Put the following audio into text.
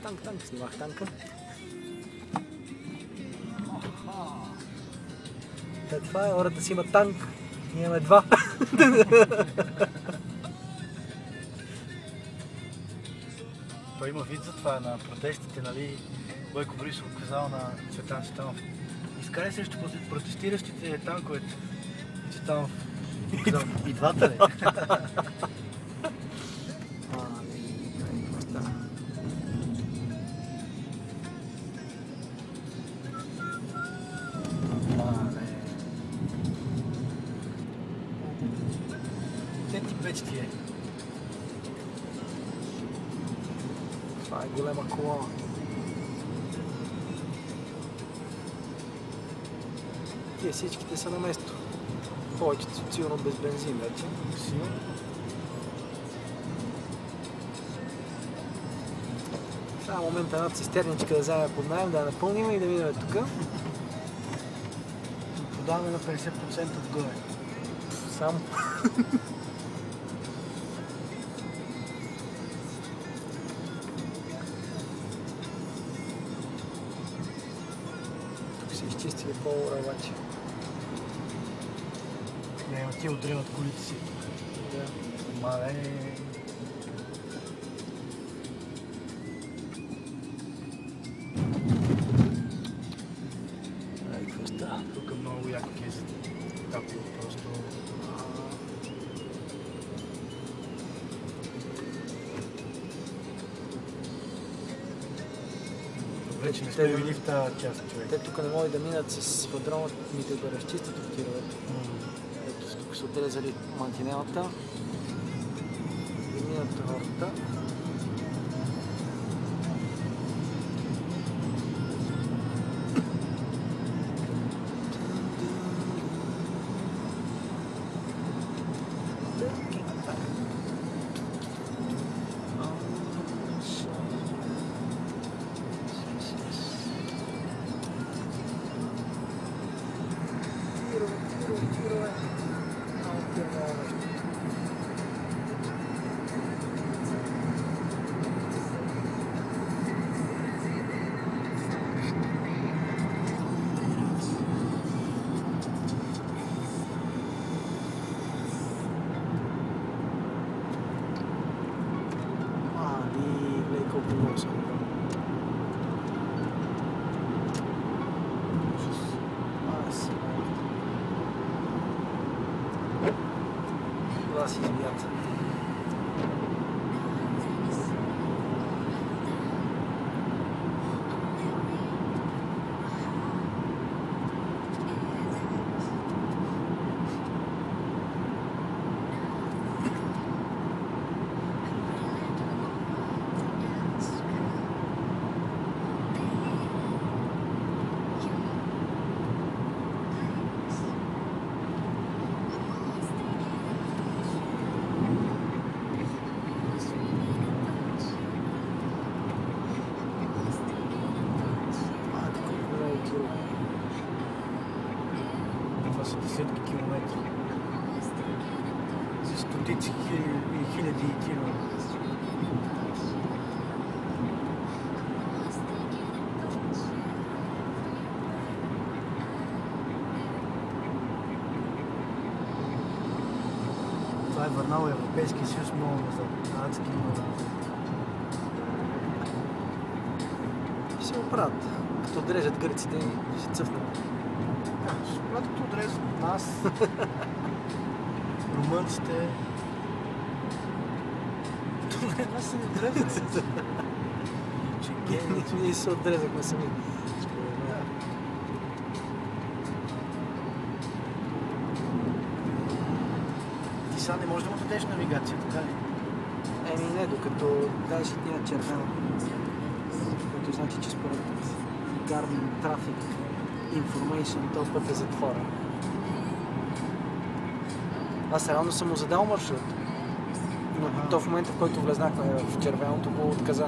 Танк. Снимах танка. Това е, хората си има танк. Ние имаме два. Той има вид за това на протестите, нали? Бойко Борисов казал на Цветан Цветанов: изкарай срещу протестиращите танковете. Цветанов казал: и двата ли? Ти е. Това е голема кола. Тие всичките са на место. Повечето сигурно без бензин вече. Сигурно. Сега момента една цистерничка да вземе под наем, да я напълним и да видим тук. Подаваме на 50% отгоре. Само. Изчистили по-ура обаче. Не, ти отремат колите си. Да. Мале. Ай, какво става? Тук е много яко кез. Тапило просто. Вече не сме били в тази част, човек. Те тук не могат да минат с квадроните да разчистят от тировете. Ето тук са отрезали мантинелата и минат хората. Това си измията. Това са десетки километри. За стотици и хиляди километри. Това е върнал Европейския съюз много назад. Адски много. Ще се оправят. Като отрежат гърците и ще цъфнат. Когато отрежат нас, румънците, добре, нас се не отрежат. Ние се отрезахме сами. Ти сега не можеш да му дадеш навигация, така ли? Еми не, докато дадеш един червено, което значи, че според Garmin Traffic Information този път е затворен. Аз реално съм му задал маршрут, но то в момента, в който влезнахме в червеното, го отказа.